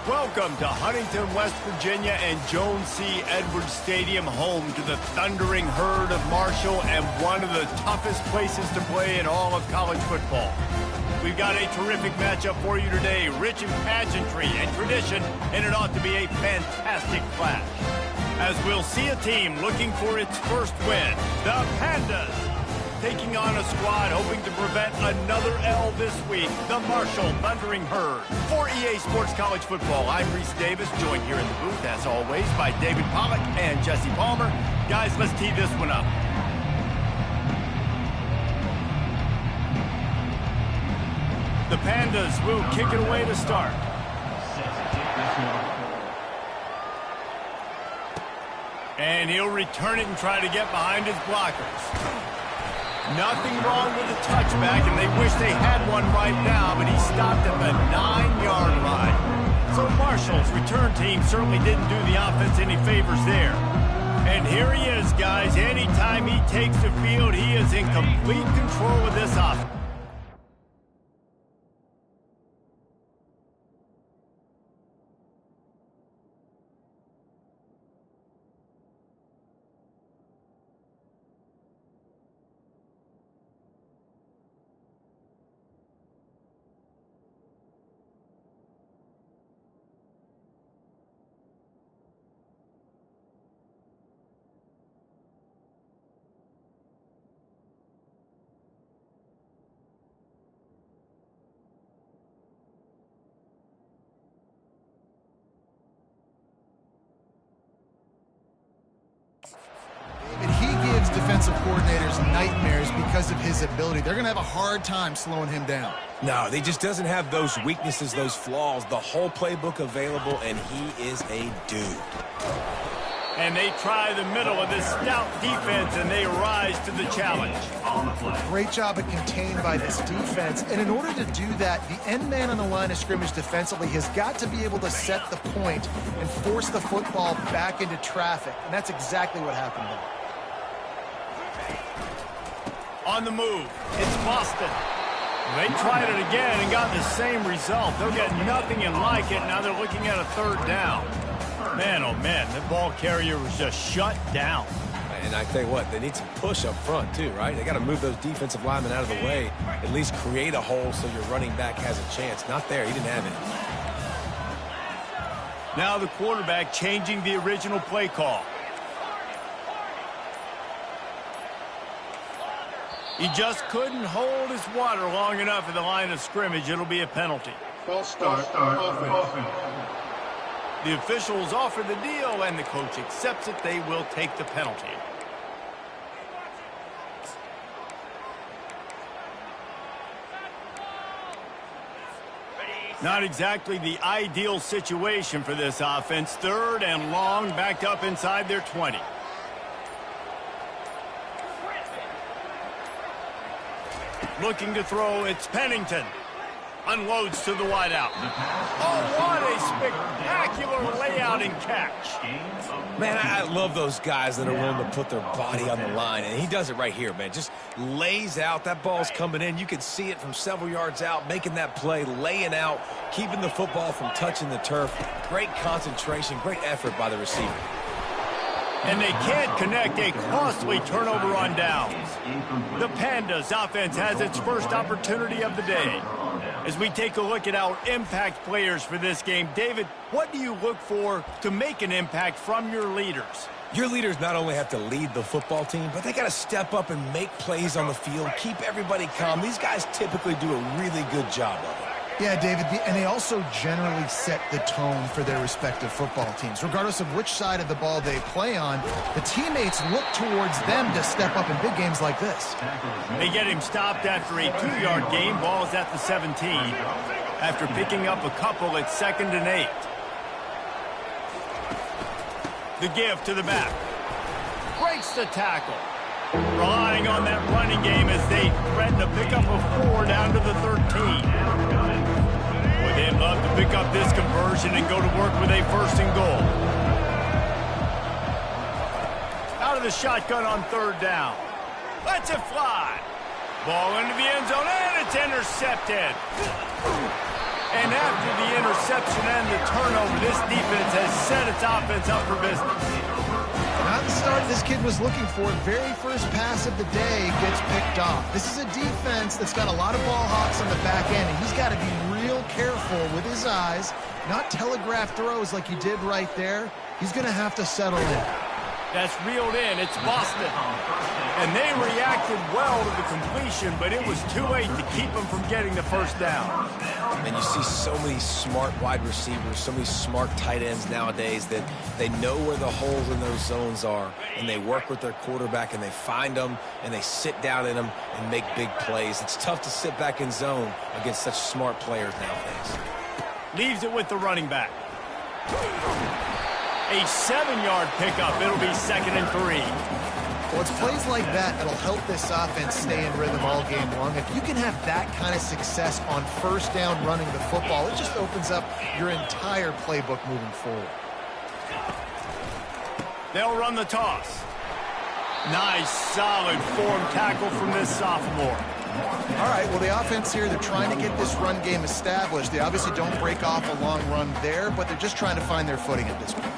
Welcome to Huntington, West Virginia and Jones C. Edwards Stadium, home to the thundering herd of Marshall and one of the toughest places to play in all of college football. We've got a terrific matchup for you today, rich in pageantry and tradition, and it ought to be a fantastic clash. As we'll see a team looking for its first win, the Pandas, taking on a squad hoping to prevent another L this week, the Marshall Thundering Herd. For EA Sports College Football, I'm Reese Davis, joined here in the booth, as always, by David Pollack and Jesse Palmer. Guys, let's tee this one up. The Pandas will kick it away to start. And he'll return it and try to get behind his blockers. Nothing wrong with the touchback, and they wish they had one right now, but he stopped at the 9-yard line. So Marshall's return team certainly didn't do the offense any favors there. And here he is, guys. Anytime he takes the field, he is in complete control of this offense. Defensive coordinators nightmares because of his ability. They're going to have a hard time slowing him down. No, he just doesn't have those weaknesses, those flaws, the whole playbook available, and he is a dude. And they try the middle of this stout defense, and they rise to the challenge. Great job of contained by this defense. And in order to do that, the end man on the line of scrimmage defensively has got to be able to set the point and force the football back into traffic. And that's exactly what happened there. On the move, it's Boston. They tried it again and got the same result. They'll get nothing and like it. Now they're looking at a third down. Man, oh man, the ball carrier was just shut down. And I tell you what, they need some push up front too, right? They got to move those defensive linemen out of the way, at least create a hole so your running back has a chance. Not there, he didn't have it. Now the quarterback changing the original play call. He just couldn't hold his water long enough at the line of scrimmage. It'll be a penalty. False start, offense. The officials offer the deal, and the coach accepts it. They will take the penalty. Not exactly the ideal situation for this offense. Third and long, backed up inside their 20. Looking to throw, it's Pennington. Unloads to the wideout. Oh, what a spectacular layout and catch. Man, I love those guys that are willing to put their body on the line, and he does it right here, man. Just lays out. That ball's coming in. You can see it from several yards out, making that play, laying out, keeping the football from touching the turf. Great concentration, great effort by the receiver. And they can't connect, a costly turnover on downs. The Pandas offense has its first opportunity of the day. As we take a look at our impact players for this game, David, what do you look for to make an impact from your leaders? Your leaders not only have to lead the football team, but they got to step up and make plays on the field, keep everybody calm. These guys typically do a really good job of it. Yeah, David, and they also generally set the tone for their respective football teams. Regardless of which side of the ball they play on, the teammates look towards them to step up in big games like this. They get him stopped after a 2-yard gain. Ball's at the 17. After picking up a couple, it's 2nd and 8. The give to the back. Breaks the tackle. Relying on that running game as they threaten a pickup of 4 down to the 13. Would they love to pick up this conversion and go to work with a 1st and goal? Out of the shotgun on 3rd down. Lets it fly. Ball into the end zone, and it's intercepted. And after the interception and the turnover, this defense has set its offense up for business. Not the start this kid was looking for. Very first pass of the day gets picked off. This is a defense that's got a lot of ball hawks on the back end, and he's got to be real careful with his eyes, not telegraph throws like he did right there. He's going to have to settle in. That's reeled in. It's Boston. And they reacted well to the completion, but it was too late to keep them from getting the 1st down. And you see so many smart wide receivers, so many smart tight ends nowadays that they know where the holes in those zones are, and they work with their quarterback, and they find them, and they sit down in them and make big plays. It's tough to sit back in zone against such smart players nowadays. Leaves it with the running back. A 7-yard pickup. It'll be 2nd and 3. Well, it's plays like that that'll help this offense stay in rhythm all game long. If you can have that kind of success on 1st down running the football, it just opens up your entire playbook moving forward. They'll run the toss. Nice, solid form tackle from this sophomore. All right, well, the offense here, they're trying to get this run game established. They obviously don't break off a long run there, but they're just trying to find their footing at this point.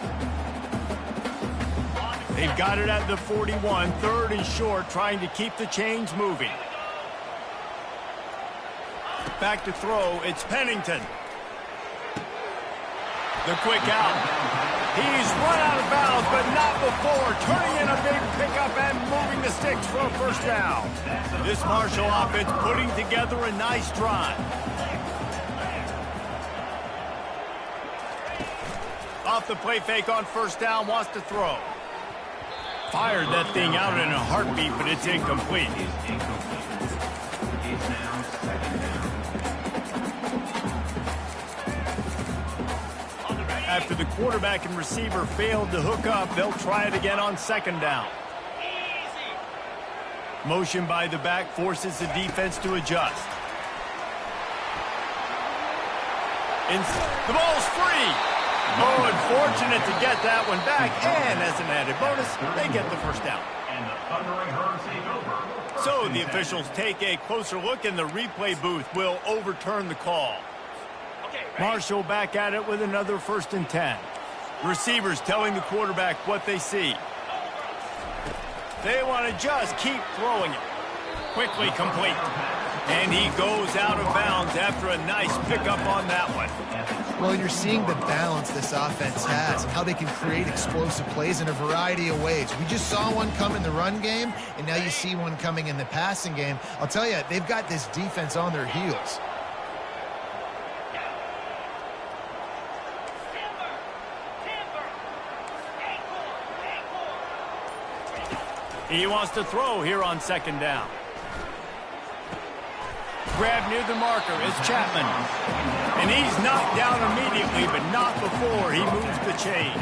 They've got it at the 41, 3rd and short, trying to keep the chains moving. Back to throw, it's Pennington. The quick out. He's run out of bounds, but not before. Turning in a big pickup and moving the sticks for a 1st down. This Marshall offense putting together a nice drive. Off the play fake on 1st down, wants to throw. Fired that thing out in a heartbeat, but it's incomplete. After the quarterback and receiver failed to hook up, they'll try it again on 2nd down. Motion by the back forces the defense to adjust. The ball's free. Oh, unfortunate to get that one back, and as an added bonus, they get the 1st down. So the officials take a closer look, and the replay booth will overturn the call. Marshall back at it with another 1st and 10. Receivers telling the quarterback what they see. They want to just keep throwing it. Quickly complete. And he goes out of bounds after a nice pickup on that one. Well, you're seeing the balance this offense has and how they can create explosive plays in a variety of ways. We just saw one come in the run game, and now you see one coming in the passing game. I'll tell you, they've got this defense on their heels. He wants to throw here on 2nd down. Grab near the marker is Chapman. And he's knocked down immediately, but not before he moves the chains.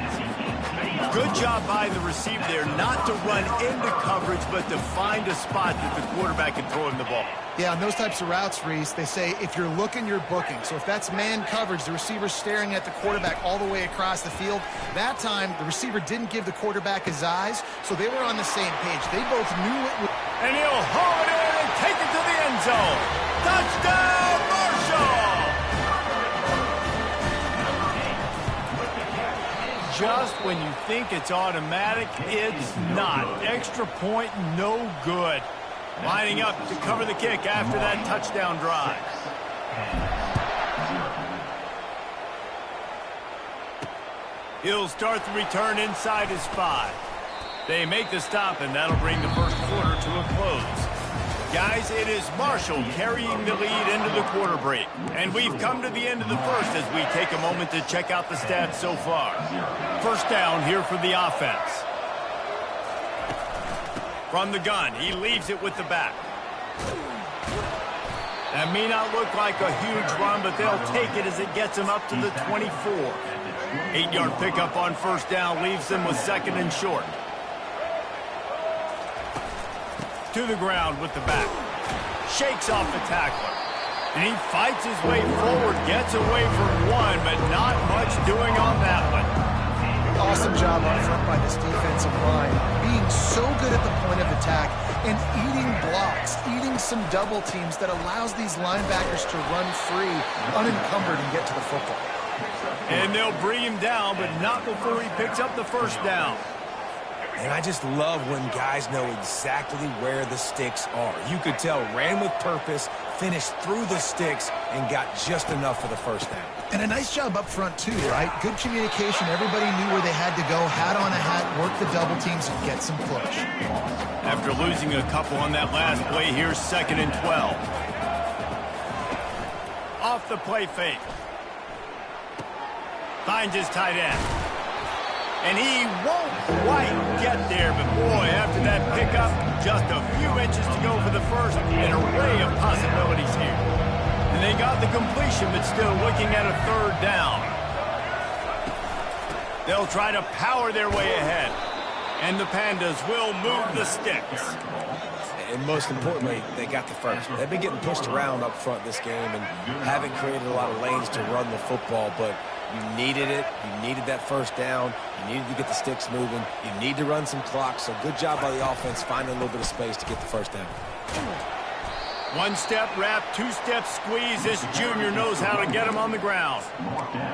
Good job by the receiver there not to run into coverage, but to find a spot that the quarterback can throw him the ball. Yeah, on those types of routes, Reese, they say if you're looking, you're booking. So if that's man coverage, the receiver's staring at the quarterback all the way across the field. That time, the receiver didn't give the quarterback his eyes, so they were on the same page. They both knew it was... And he'll haul it in and take it to the end zone. Touchdown, Marshall! Just when you think it's automatic, it's not. Extra point, no good. Lining up to cover the kick after that touchdown drive. He'll start the return inside his 5. They make the stop, and that'll bring the first quarter to a close. Guys, it is Marshall carrying the lead into the quarter break. And we've come to the end of the first as we take a moment to check out the stats so far. First down here for the offense. From the gun, he leaves it with the back. That may not look like a huge run, but they'll take it as it gets them up to the 24. 8-yard pickup on first down leaves them with second and short. To the ground with the back. Shakes off the tackler. And he fights his way forward, gets away from one, but not much doing on that one. Awesome job up front by this defensive line, being so good at the point of attack and eating blocks, eating some double teams that allows these linebackers to run free, unencumbered, and get to the football. And they'll bring him down, but not before he picks up the first down. And I just love when guys know exactly where the sticks are. You could tell ran with purpose, finished through the sticks, and got just enough for the first down. And a nice job up front, too, right? Good communication. Everybody knew where they had to go, hat on a hat, work the double teams, and get some push. After losing a couple on that last play, here's second and 12. Off the play fake. Finds his tight end. And he won't quite get there, but boy, after that pickup, just a few inches to go for the first. An array of possibilities here. And they got the completion, but still looking at a third down. They'll try to power their way ahead. And the Pandas will move the sticks. And most importantly, they got the first. They've been getting pushed around up front this game and haven't created a lot of lanes to run the football, but you needed it. You needed that first down. You needed to get the sticks moving. You need to run some clock. So good job by the offense finding a little bit of space to get the first down. One-step wrap, two-step squeeze. This junior knows how to get him on the ground.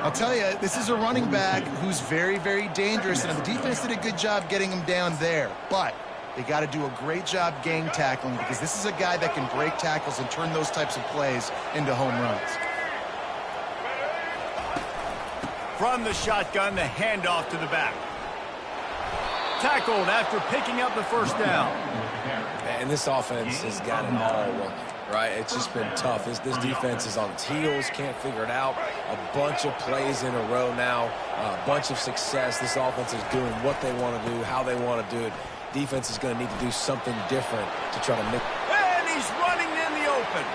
I'll tell you, this is a running back who's very, very dangerous, and the defense did a good job getting him down there. But they got to do a great job gang tackling because this is a guy that can break tackles and turn those types of plays into home runs. From the shotgun, the handoff to the back. Tackled after picking up the first down. And this offense has got it all working, right? It's just been tough. This defense is on its heels, can't figure it out. A bunch of plays in a row now, a bunch of success. This offense is doing what they want to do, how they want to do it. Defense is going to need to do something different to try to make... And he's running in the open.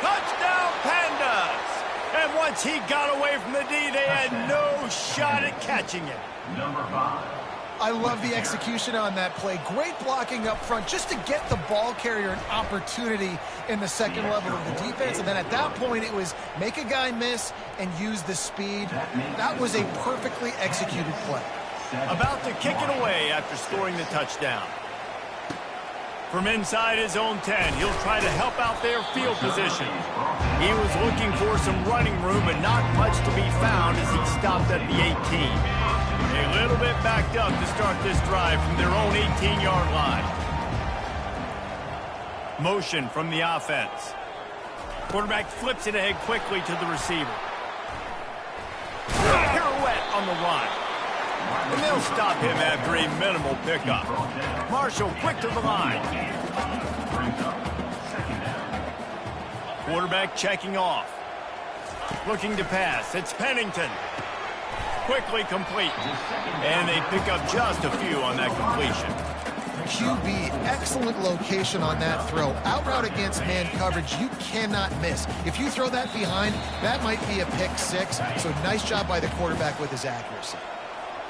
Touchdown, Pandas! And once he got away from the D, they had no shot at catching him. Number 5. I love the execution on that play. Great blocking up front just to get the ball carrier an opportunity in the second level of the defense. And then at that point, it was make a guy miss and use the speed. That was a perfectly executed play. About to kick it away after scoring the touchdown. From inside his own 10, he'll try to help out their field position. He was looking for some running room, but not much to be found as he stopped at the 18. A little bit backed up to start this drive from their own 18-yard line. Motion from the offense. Quarterback flips it ahead quickly to the receiver. Pirouette on the run. And they'll stop him after a minimal pickup. Marshall quick to the line. Quarterback checking off. Looking to pass. It's Pennington. Quickly complete. And they pick up just a few on that completion. QB, excellent location on that throw. Out route against man coverage, you cannot miss. If you throw that behind, that might be a pick six. So nice job by the quarterback with his accuracy.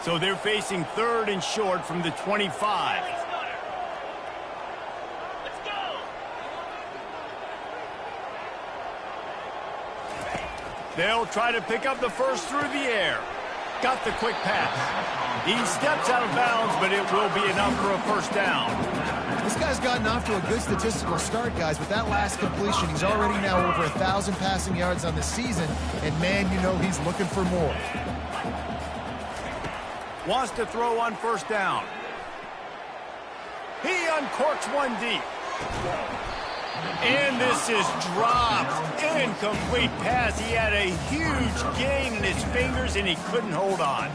So they're facing 3rd and short from the 25. They'll try to pick up the first through the air. Got the quick pass. He steps out of bounds, but it will be enough for a first down. This guy's gotten off to a good statistical start, guys. With that last completion, he's already now over 1,000 passing yards on the season. And, man, you know he's looking for more. Wants to throw on first down. He uncorks one deep. And this is dropped. Incomplete pass. He had a huge gain in his fingers, and he couldn't hold on.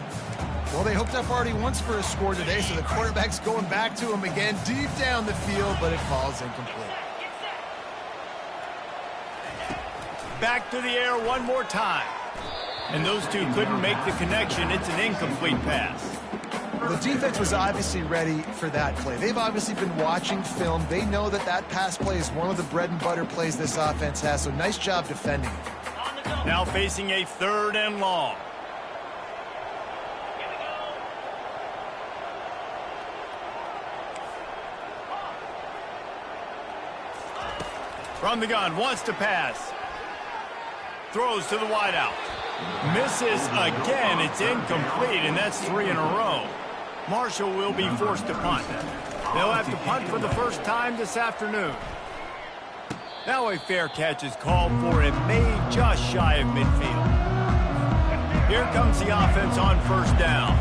Well, they hooked up already once for a score today, so the quarterback's going back to him again deep down the field, but it falls incomplete. Back to the air one more time. And those two couldn't make the connection. It's an incomplete pass. The defense was obviously ready for that play. They've obviously been watching film. They know that that pass play is one of the bread and butter plays this offense has, so nice job defending it. Now facing a 3rd and long. From the gun, wants to pass. Throws to the wideout. Misses again. It's incomplete, and that's 3 in a row. Marshall will be forced to punt. They'll have to punt for the first time this afternoon. Now a fair catch is called for and made just shy of midfield. Here comes the offense on first down.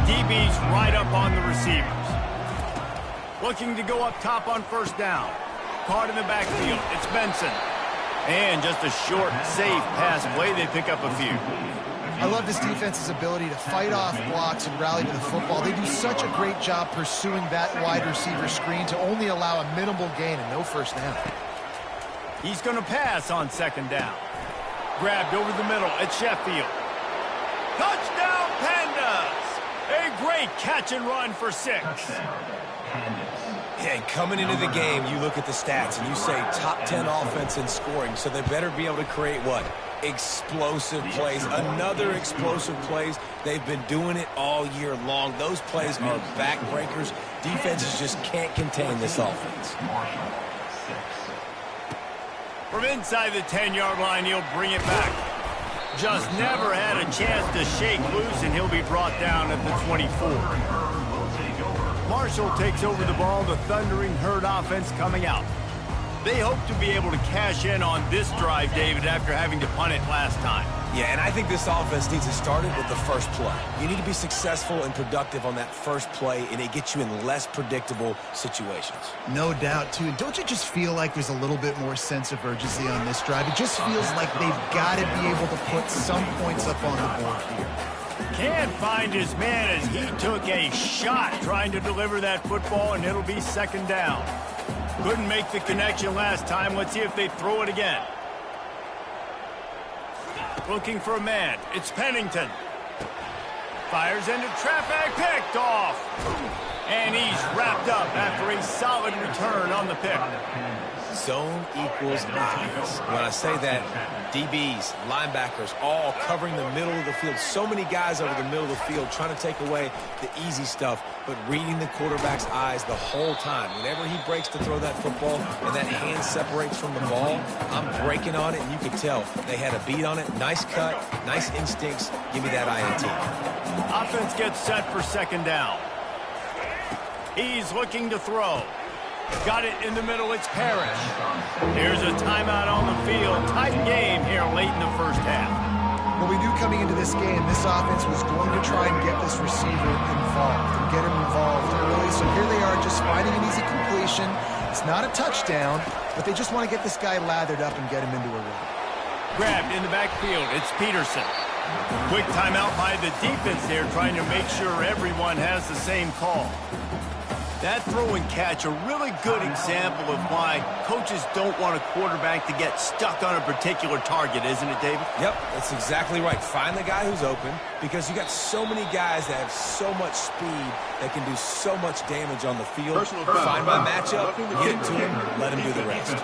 DB's right up on the receivers. Looking to go up top on first down. Caught in the backfield. It's Benson. And just a short, safe pass play. They pick up a few. I love this defense's ability to fight off blocks and rally to the football. They do such a great job pursuing that wide receiver screen to only allow a minimal gain and no first down. He's going to pass on second down. Grabbed over the middle at Sheffield. Touchdown, Pandas! A great catch and run for 6. Yeah, coming into the game, you look at the stats and you say top 10 offense in scoring, so they better be able to create what? Explosive plays. Another explosive plays. They've been doing it all year long. Those plays are backbreakers. Defenses just can't contain this offense. From inside the 10-yard line, he'll bring it back. Just never had a chance to shake loose, and he'll be brought down at the 24. Marshall takes over the ball, the Thundering Herd offense coming out. They hope to be able to cash in on this drive, David, after having to punt it last time. Yeah, and I think this offense needs to start it with the first play. You need to be successful and productive on that first play, and it gets you in less predictable situations. No doubt, too. Don't you just feel like there's a little bit more sense of urgency on this drive? It just feels like they've got to be able to put some points up on the board here. Can't find his man as he took a shot trying to deliver that football, and it'll be second down. Couldn't make the connection last time. Let's see if they throw it again. Looking for a man. It's Pennington. Fires into traffic. Picked off. And he's wrapped up after a solid return on the pick. Zone equals eyes. When I say that, DBs, linebackers, all covering the middle of the field. So many guys over the middle of the field trying to take away the easy stuff, but reading the quarterback's eyes the whole time. Whenever he breaks to throw that football and that hand separates from the ball, I'm breaking on it, and you can tell they had a beat on it. Nice cut, nice instincts. Give me that INT. Offense gets set for second down. He's looking to throw. Got it in the middle. It's Parrish. Here's a timeout on the field. Tight game here late in the first half. Well, we knew coming into this game, this offense was going to try and get this receiver involved and get him involved early. So here they are just finding an easy completion. It's not a touchdown, but they just want to get this guy lathered up and get him into a run. Grabbed in the backfield. It's Peterson. Quick timeout by the defense there, trying to make sure everyone has the same call. That throw and catch, a really good example of why coaches don't want a quarterback to get stuck on a particular target, isn't it, David? Yep, that's exactly right. Find the guy who's open, because you got so many guys that have so much speed that can do so much damage on the field. Find my matchup, get it to him, let him do the rest.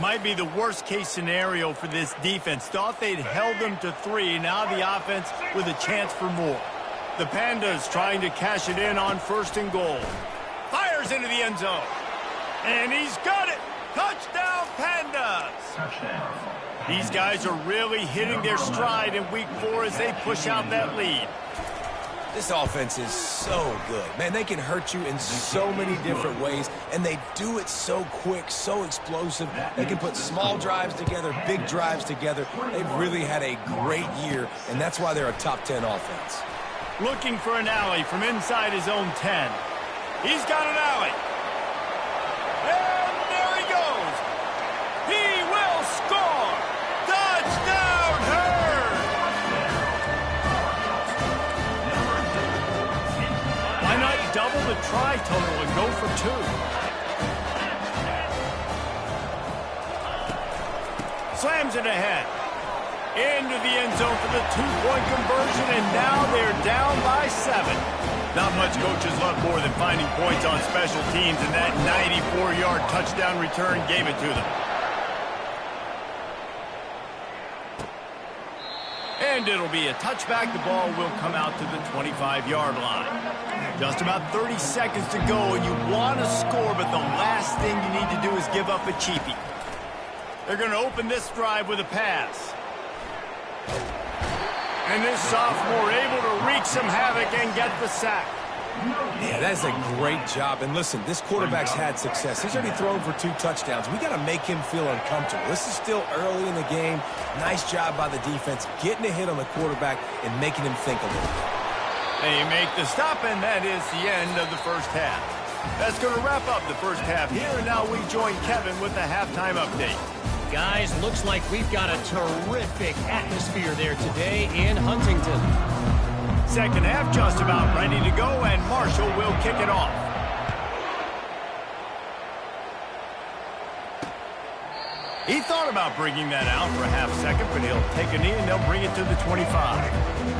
Might be the worst-case scenario for this defense. Thought they'd held them to 3. Now the offense with a chance for more. The Pandas trying to cash it in on 1st and goal. Fires into the end zone. And he's got it. Touchdown, Pandas. Touchdown. These guys are really hitting their stride in week 4 as they push out that lead. This offense is so good. Man, they can hurt you in so many different ways, and they do it so quick, so explosive. They can put small drives together, big drives together. They've really had a great year, and that's why they're a top 10 offense. Looking for an alley from inside his own 10. He's got an alley. And there he goes. He will score. Touchdown, Herd. Why not double the try total and go for 2? Slams it ahead. Into the end zone for the 2-point conversion, and now they're down by 7. Not much coaches love more than finding points on special teams, and that 94-yard touchdown return gave it to them. And it'll be a touchback. The ball will come out to the 25-yard line. Just about 30 seconds to go, and you want to score, but the last thing you need to do is give up a cheapie. They're going to open this drive with a pass. And this sophomore able to wreak some havoc and get the sack. Yeah, that's a great job. And listen, this quarterback's had success. He's already thrown for 2 touchdowns. We got to make him feel uncomfortable. This is still early in the game. Nice job by the defense, getting a hit on the quarterback and making him think a little bit. They make the stop, and that is the end of the first half. That's going to wrap up the first half here, and now we join Kevin with the halftime update. Guys, looks like we've got a terrific atmosphere there today in Huntington. Second half just about ready to go, and Marshall will kick it off. He thought about bringing that out for a half second, but he'll take a knee and they'll bring it to the 25.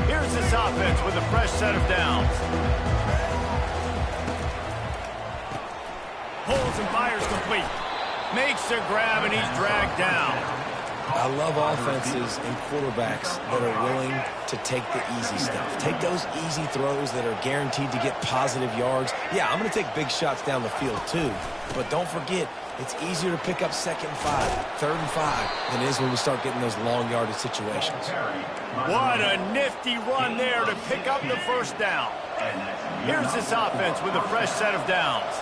Here's this offense with a fresh set of downs. Pulls and fires complete. Makes the grab, and he's dragged down. I love offenses and quarterbacks that are willing to take the easy stuff. Take those easy throws that are guaranteed to get positive yards. Yeah, I'm going to take big shots down the field too. But don't forget, it's easier to pick up 2nd and 5, 3rd and 5 than it is when we start getting those long yardage situations. What a nifty run there to pick up the first down. Here's this offense with a fresh set of downs.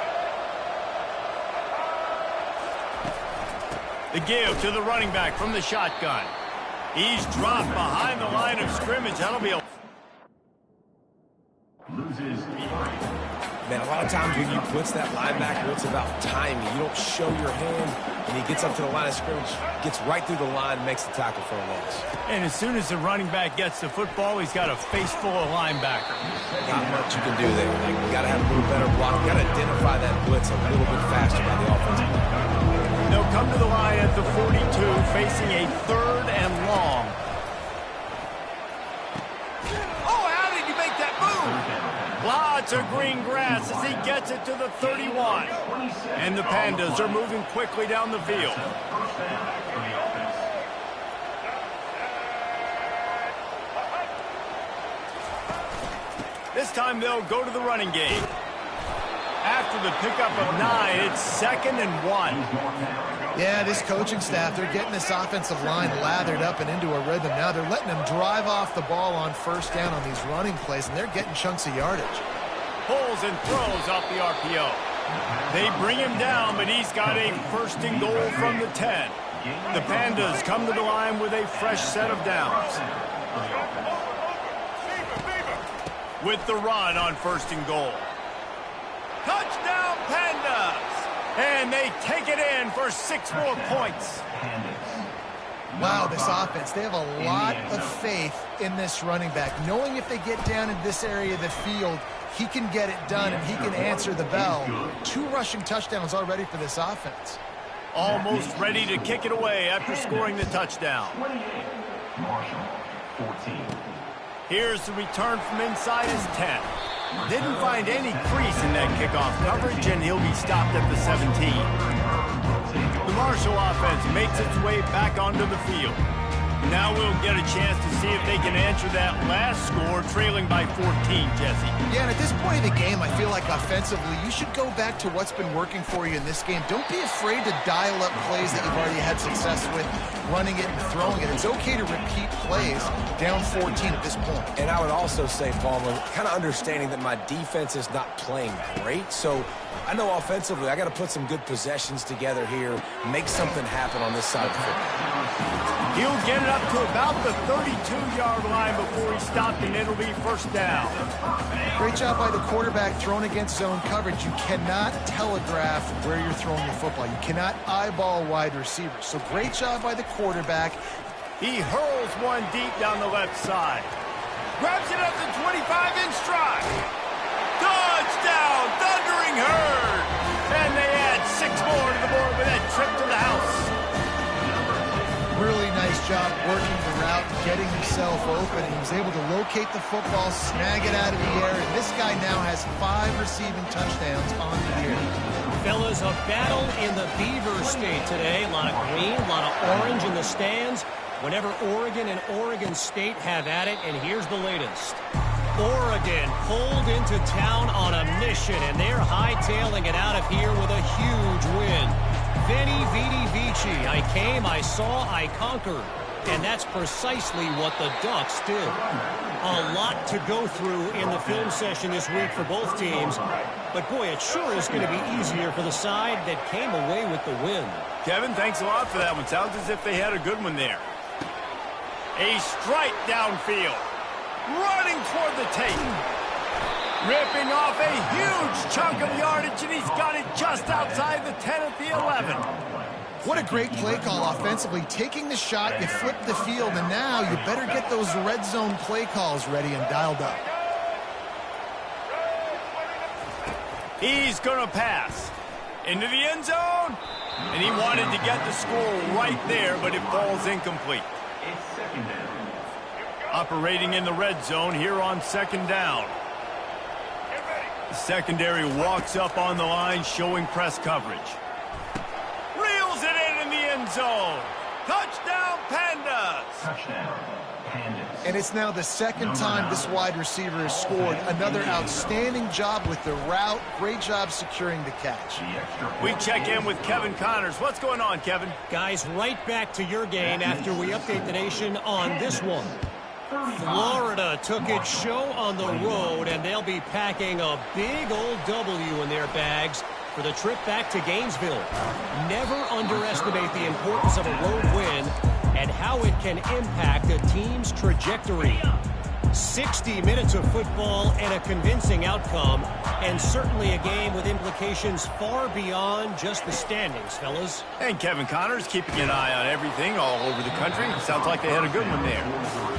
The give to the running back from the shotgun. He's dropped behind the line of scrimmage. That'll be a... Man, a lot of times when you blitz that linebacker, it's about timing. You don't show your hand, and he gets up to the line of scrimmage, gets right through the line, makes the tackle for a loss. And as soon as the running back gets the football, he's got a face full of linebacker. Not much you can do there. You got to have a little better block. You got to identify that blitz a little bit faster by the offensive line. They'll come to the line at the 42, facing a 3rd and long. Oh, how did you make that move? Lots of green grass as he gets it to the 31. And the Pandas are moving quickly down the field. This time they'll go to the running game. After the pickup of 9, it's 2nd and 1. Yeah, this coaching staff, they're getting this offensive line lathered up and into a rhythm. Now they're letting them drive off the ball on 1st down on these running plays, and they're getting chunks of yardage. Pulls and throws off the RPO. They bring him down, but he's got a 1st and goal from the 10. The Pandas come to the line with a fresh set of downs. With the run on 1st and goal. Touchdown, Pandas! And they take it in for 6 more points. Wow, this offense, they have a lot of faith in this running back. Knowing if they get down in this area of the field, he can get it done and he can answer the bell. 2 rushing touchdowns already for this offense. Almost ready to kick it away after scoring the touchdown. Marshall, 14. Here's the return from inside his 10. Didn't find any crease in that kickoff coverage, and he'll be stopped at the 17. The Marshall offense makes its way back onto the field. Now we'll get a chance to see if they can answer that last score, trailing by 14, Jesse. Yeah, and at this point of the game, I feel like offensively, you should go back to what's been working for you in this game. Don't be afraid to dial up plays that you've already had success with, running it and throwing it. It's okay to repeat plays down 14 at this point. And I would also say, Palmer, kind of understanding that my defense is not playing great, so I know offensively I got to put some good possessions together here, make something happen on this side of the football. He'll get it up to about the 32-yard line before he's stopped, and it'll be first down. Great job by the quarterback thrown against zone coverage. You cannot telegraph where you're throwing your football. You cannot eyeball wide receivers. So great job by the quarterback. He hurls one deep down the left side. Grabs it up the 25 in stride. Touchdown, Thundering Herd. And they add 6 more to the board with that trip to the house. Really nice job working the route, getting himself open, and he was able to locate the football, snag it out of the air, and this guy now has 5 receiving touchdowns on the year. Fellas, a battle in the Beaver State today. A lot of green, a lot of orange in the stands. Whenever Oregon and Oregon State have at it, and here's the latest. Oregon pulled into town on a mission, and they're hightailing it out of here with a huge win. Veni, Vidi, Vici. I came, I saw, I conquered. And that's precisely what the Ducks did. A lot to go through in the film session this week for both teams. But, boy, it sure is going to be easier for the side that came away with the win. Kevin, thanks a lot for that one. Sounds as if they had a good one there. A strike downfield. Running toward the tape. Ripping off a huge chunk of yardage, and he's got it just outside the 10 at the 11. What a great play call offensively. Taking the shot, you flip the field, and now you better get those red zone play calls ready and dialed up. He's going to pass. Into the end zone. And he wanted to get the score right there, but it falls incomplete. Operating in the red zone here on second down. The secondary walks up on the line, showing press coverage. Reels it in the end zone. Touchdown, Pandas. Touchdown, Pandas. And it's now the second time this wide receiver has scored. Another outstanding job with the route. Great job securing the catch. We check in with Kevin Connors. What's going on, Kevin? Guys, right back to your game after we update the nation on this one. Florida took its show on the road, and they'll be packing a big old W in their bags for the trip back to Gainesville. Never underestimate the importance of a road win and how it can impact a team's trajectory. 60 minutes of football and a convincing outcome, and certainly a game with implications far beyond just the standings, fellas. And Kevin Connors keeping an eye on everything all over the country. Sounds like they had a good one there.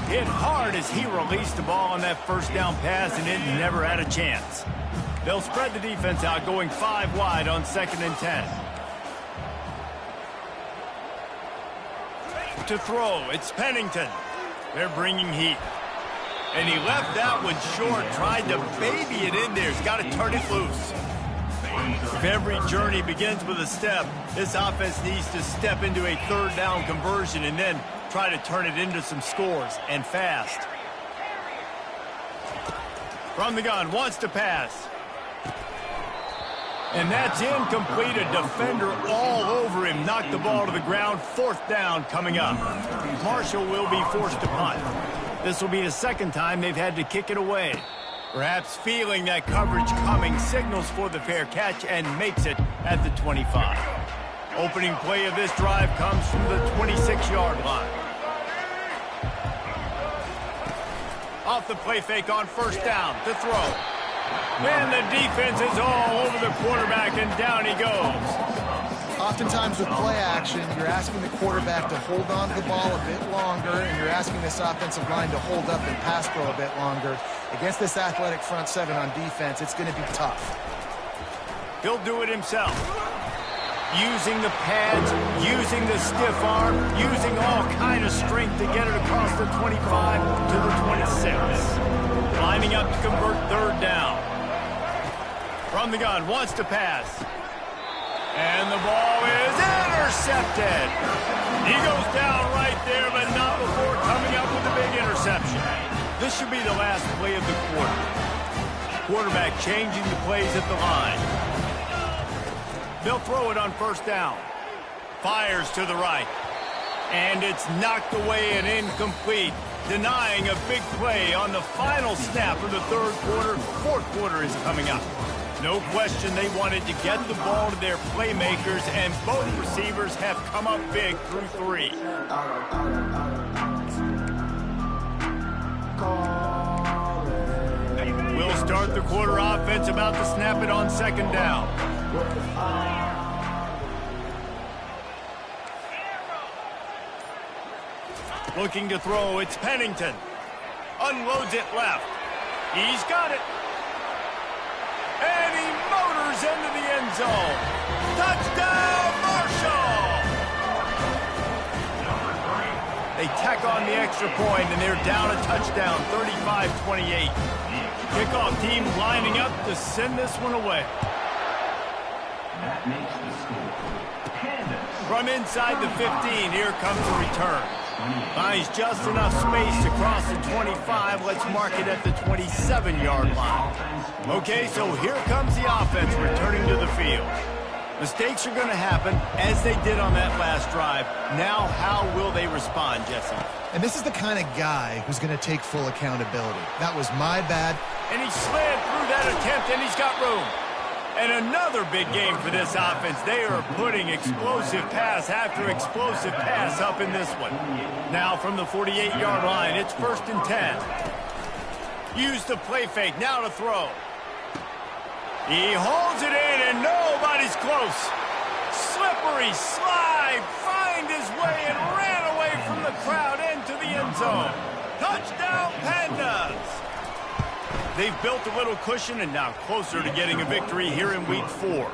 Hit hard as he released the ball on that first down pass, and it never had a chance. They'll spread the defense out, going 5 wide on 2nd and 10. To throw, it's Pennington. They're bringing heat. And he left that one short, tried to baby it in there. He's got to turn it loose. If every journey begins with a step, this offense needs to step into a 3rd down conversion and then try to turn it into some scores, and fast. From the gun, wants to pass. And that's incomplete. A defender all over him. Knocked the ball to the ground. 4th down coming up. Marshall will be forced to punt. This will be the 2nd time they've had to kick it away. Perhaps feeling that coverage coming, signals for the fair catch and makes it at the 25. Opening play of this drive comes from the 26-yard line. Off the play fake on 1st down to throw. And the defense is all over the quarterback, and down he goes. Oftentimes with play action, you're asking the quarterback to hold on to the ball a bit longer, and you're asking this offensive line to hold up and pass pro a bit longer. Against this athletic front 7 on defense, it's going to be tough. He'll do it himself. Using the pads, using the stiff arm, using all kind of strength to get it across the 25 to the 26. Lining up to convert 3rd down. From the gun, wants to pass. And the ball is intercepted. He goes down right there, but not before coming up with a big interception. This should be the last play of the quarter. Quarterback changing the plays at the line. They'll throw it on first down. Fires to the right. And it's knocked away and incomplete, denying a big play on the final snap of the third quarter. Fourth quarter is coming up. No question they wanted to get the ball to their playmakers, and both receivers have come up big through three. We'll start the quarter offense about to snap it on second down. Looking to throw, it's Pennington. Unloads it left. He's got it. And he motors into the end zone. Touchdown, Marshall! They tack on the extra point, and they're down a touchdown, 35-28. Kickoff team lining up to send this one away. That makes the score. From inside the 15, here comes the return. Finds just enough space to cross the 25. Let's mark it at the 27-yard line. Okay, so here comes the offense returning to the field. Mistakes are going to happen, as they did on that last drive. Now, how will they respond, Jesse? And this is the kind of guy who's going to take full accountability. That was my bad. And he slid through that attempt, and he's got room. And another big game for this offense. They are putting explosive pass after explosive pass up in this one. Now from the 48-yard line, it's 1st and 10. Use the play fake, now to throw. He holds it in, and nobody's close. Slippery slide, find his way, and ran away from the crowd into the end zone. Touchdown, Pandas! They've built a little cushion and now closer to getting a victory here in Week 4.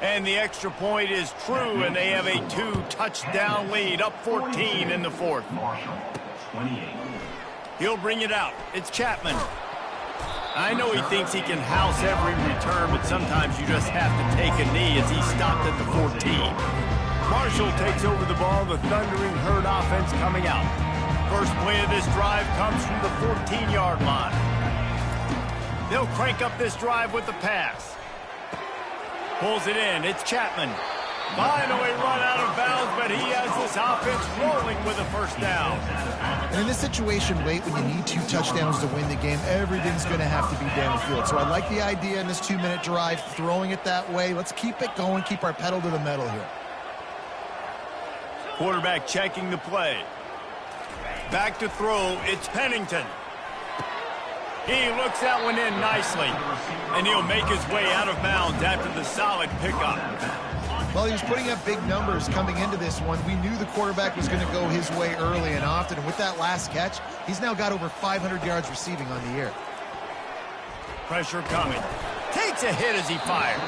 And the extra point is true, and they have a 2-touchdown lead, up 14 in the fourth. Marshall, 28. He'll bring it out. It's Chapman. I know he thinks he can house every return, but sometimes you just have to take a knee as he stopped at the 14. Marshall takes over the ball, the Thundering Herd offense coming out. First play of this drive comes from the 14-yard line. They'll crank up this drive with the pass. Pulls it in. It's Chapman. Finally run out of bounds, but he has this offense rolling with a first down. And in this situation late, when you need 2 touchdowns to win the game, everything's going to have to be downfield. So I like the idea in this 2-minute drive, throwing it that way. Let's keep it going, keep our pedal to the metal here. Quarterback checking the play. Back to throw, it's Pennington. He looks that one in nicely, and he'll make his way out of bounds after the solid pickup. Well, he was putting up big numbers coming into this one. We knew the quarterback was going to go his way early and often, and with that last catch, he's now got over 500 yards receiving on the year. Pressure coming. Takes a hit as he fires.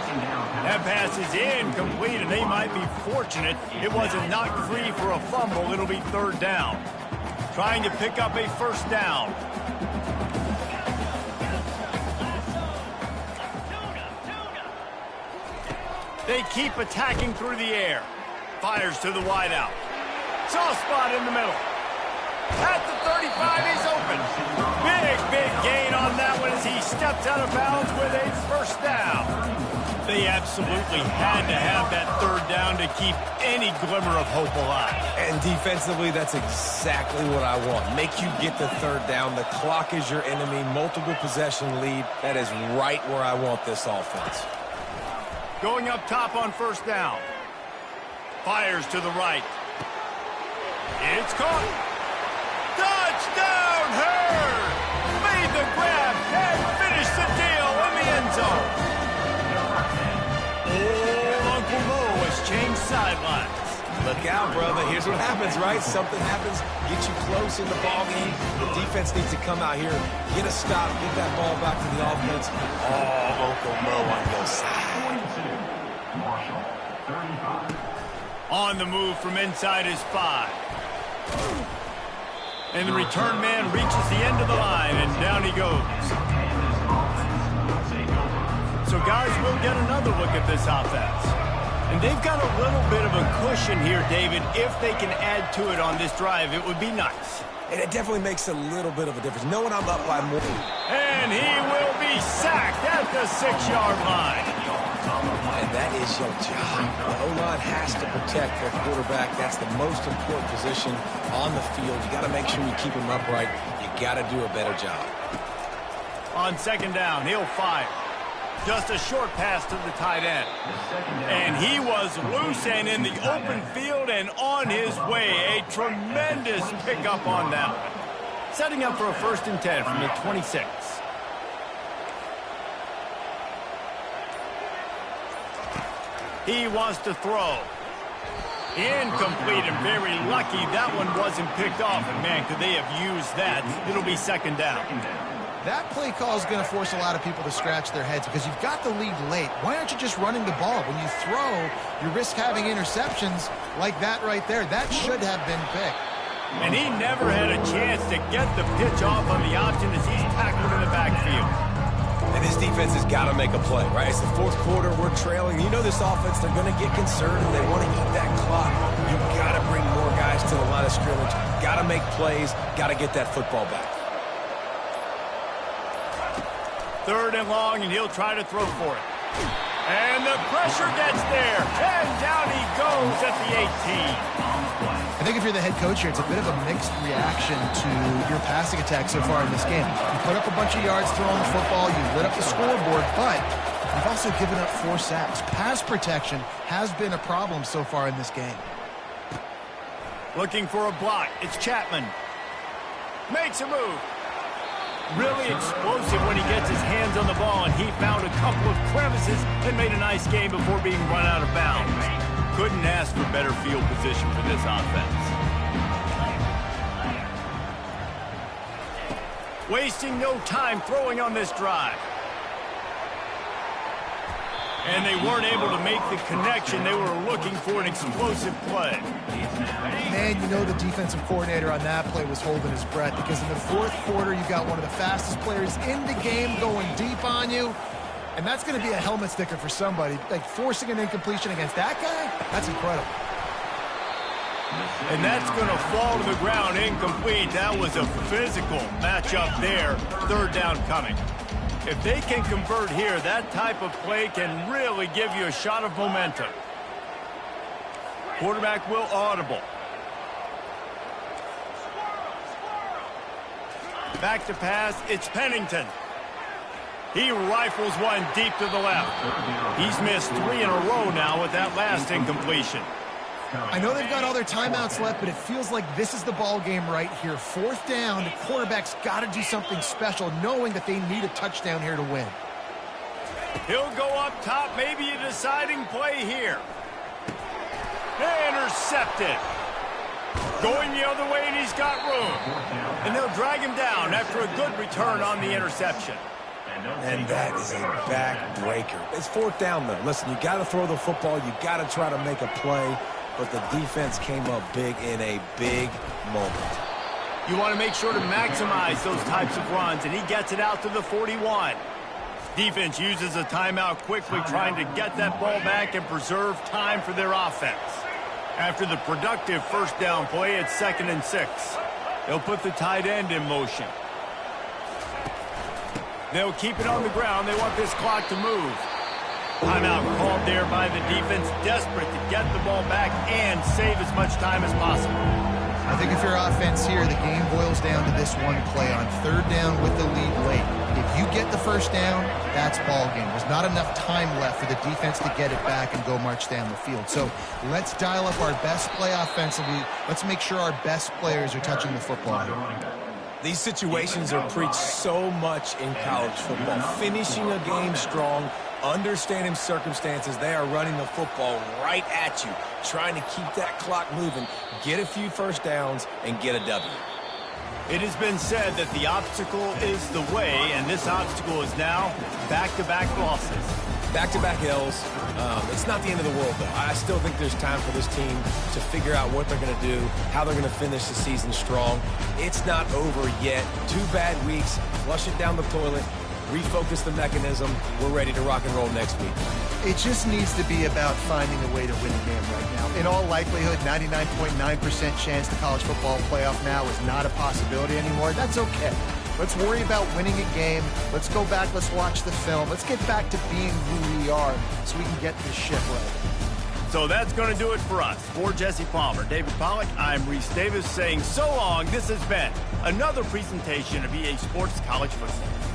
That pass is incomplete, and they might be fortunate it wasn't knocked free for a fumble. It'll be 3rd down. Trying to pick up a first down. They keep attacking through the air. Fires to the wideout. Soft spot in the middle. At the 35, he's open. Big gain on that one as he steps out of bounds with a first down. They absolutely had to have that 3rd down to keep any glimmer of hope alive. And defensively, that's exactly what I want. Make you get the 3rd down. The clock is your enemy. Multiple possession lead. That is right where I want this offense. Going up top on first down. Fires to the right. It's caught. Touchdown, Herd! Made the grab and finished the deal in the end zone. Oh, Uncle Mo has changed sidelines. Look out, brother. Here's what happens, right? Something happens, get you close in the ball game. The defense needs to come out here, get a stop, get that ball back to the offense. Oh, Uncle Mo on your side. Marshall, 35. On the move from inside his 5. And the return man reaches the end of the line, and down he goes. So guys will get another look at this offense. And they've got a little bit of a cushion here, David. If they can add to it on this drive, it would be nice. And it definitely makes a little bit of a difference. Knowing I'm up by more. And he will be sacked at the 6-yard line. And that is your job. The O-line has to protect their quarterback. That's the most important position on the field. You got to make sure you keep him upright. You got to do a better job. On 2nd down, he'll fire. Just a short pass to the tight end. And he was loose and in the open field and on his way. A tremendous pickup on that one. Setting up for a 1st and 10 from the 26. He wants to throw. Incomplete and very lucky that one wasn't picked off. And man, could they have used that. It'll be 2nd down. That play call is going to force a lot of people to scratch their heads because you've got the lead late. Why aren't you just running the ball? When you throw, you risk having interceptions like that right there. That should have been picked. And he never had a chance to get the pitch off on the option as he's tackled in the backfield. And this defense has got to make a play, right? It's the 4th quarter. We're trailing. You know this offense, they're going to get conservative. They want to eat that clock. You've got to bring more guys to the line of scrimmage. Got to make plays. Got to get that football back. 3rd and long, and he'll try to throw for it. And the pressure gets there. And down he goes at the 18. I think if you're the head coach here, it's a bit of a mixed reaction to your passing attack so far in this game. You put up a bunch of yards throwing the football, you lit up the scoreboard, but you've also given up 4 sacks. Pass protection has been a problem so far in this game. Looking for a block. It's Chapman. Makes a move. Really explosive when he gets his hands on the ball, and he found a couple of crevices and made a nice game before being run out of bounds. Couldn't ask for better field position for this offense. Wasting no time throwing on this drive. And they weren't able to make the connection. They were looking for an explosive play. Man, you know the defensive coordinator on that play was holding his breath because in the 4th quarter, you got one of the fastest players in the game going deep on you. And that's going to be a helmet sticker for somebody. Like forcing an incompletion against that guy, that's incredible. And that's going to fall to the ground incomplete. That was a physical matchup there. 3rd down coming. If they can convert here, that type of play can really give you a shot of momentum. Quarterback will audible. Back to pass, it's Pennington. He rifles one deep to the left. He's missed 3 in a row now with that last incompletion. I know they've got all their timeouts left, but it feels like this is the ball game right here. 4th down, the quarterback's got to do something special, knowing that they need a touchdown here to win. He'll go up top, maybe a deciding play here. Intercepted. Going the other way, and he's got room. And they'll drag him down after a good return on the interception. And that is a backbreaker. It's 4th down, though. Listen, you got to throw the football. You got to try to make a play. But the defense came up big in a big moment. You want to make sure to maximize those types of runs, and he gets it out to the 41. Defense uses a timeout quickly, trying to get that ball back and preserve time for their offense. After the productive 1st down play, it's 2nd and 6. They'll put the tight end in motion. They'll keep it on the ground. They want this clock to move. Timeout called there by the defense, desperate to get the ball back and save as much time as possible. I think if you're offense here, the game boils down to this one play on 3rd down with the lead late. If you get the 1st down, that's ball game. There's not enough time left for the defense to get it back and go march down the field. So let's dial up our best play offensively. Let's make sure our best players are touching the football. These situations are preached so much in college football. Finishing a game strong, understanding circumstances. They are running the football right at you, trying to keep that clock moving, get a few 1st downs, and get a W. It has been said that the obstacle is the way, and this obstacle is now back-to-back losses. Back-to-back L's. It's not the end of the world, though. I still think there's time for this team to figure out what they're going to do, how they're going to finish the season strong. It's not over yet. 2 bad weeks. Flush it down the toilet. refocus the mechanism. We're ready to rock and roll next week. It just needs to be about finding a way to win a game right now. In all likelihood, 99.9% chance the college football playoff now is not a possibility anymore. That's okay. Let's worry about winning a game. Let's go back. Let's watch the film. Let's get back to being who we are so we can get this ship right. So that's going to do it for us. For Jesse Palmer, David Pollack, I'm Reese Davis saying so long. This has been another presentation of EA Sports College Football.